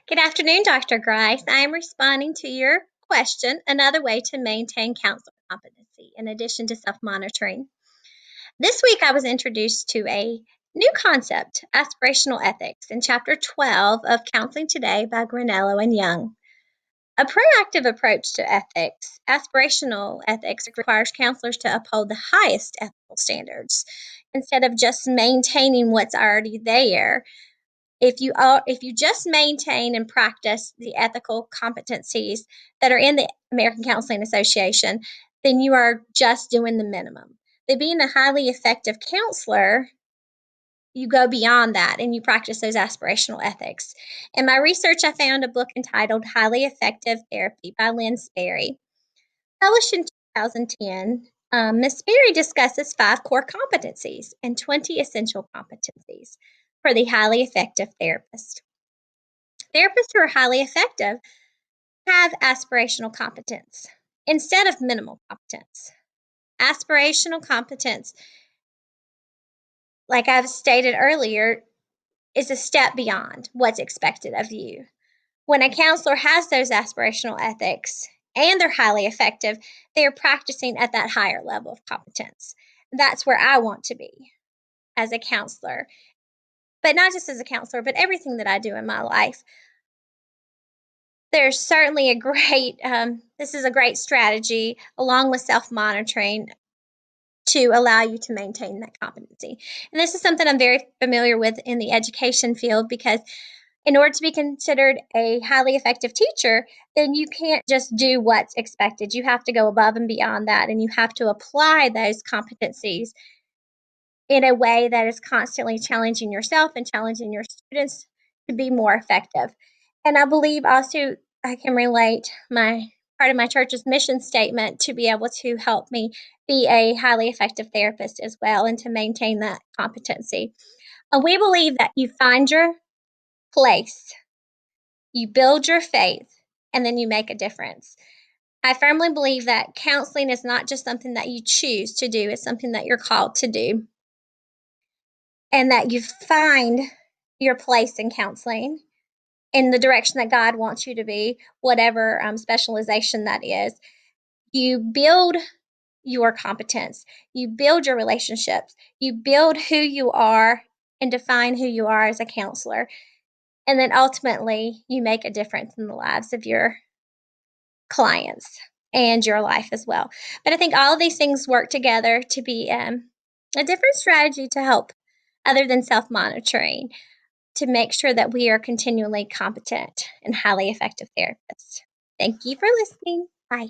Good afternoon, Dr. Grice. I am responding to your question, another way to maintain counselor competency in addition to self-monitoring. This week I was introduced to a new concept, aspirational ethics, in Chapter 12 of Counseling Today by Granello and Young. A proactive approach to ethics, aspirational ethics requires counselors to uphold the highest ethical standards instead of just maintaining what's already there. If you just maintain and practice the ethical competencies that are in the American Counseling Association, then you are just doing the minimum. But being a highly effective counselor, you go beyond that and you practice those aspirational ethics. In my research, I found a book entitled Highly Effective Therapy by Lynn Sperry. Published in 2010, Ms. Sperry discusses 5 core competencies and 20 essential competencies for the highly effective therapist. Therapists who are highly effective have aspirational competence instead of minimal competence. Aspirational competence, like I've stated earlier, is a step beyond what's expected of you. When a counselor has those aspirational ethics and they're highly effective, they are practicing at that higher level of competence. That's where I want to be as a counselor. But not just as a counselor, but everything that I do in my life. There's certainly this is a great strategy along with self-monitoring to allow you to maintain that competency. And this is something I'm very familiar with in the education field because in order to be considered a highly effective teacher, then you can't just do what's expected. You have to go above and beyond that, and you have to apply those competencies in a way that is constantly challenging yourself and challenging your students to be more effective. And I believe also I can relate my part of my church's mission statement to be able to help me be a highly effective therapist as well and to maintain that competency. We believe that you find your place, you build your faith, and then you make a difference. I firmly believe that counseling is not just something that you choose to do, it's something that you're called to do. And that you find your place in counseling in the direction that God wants you to be, whatever specialization that is. You build your competence, you build your relationships, you build who you are and define who you are as a counselor. And then ultimately, you make a difference in the lives of your clients and your life as well. But I think all of these things work together to be a different strategy to help, other than self monitoring, to make sure that we are continually competent and highly effective therapists. Thank you for listening. Bye.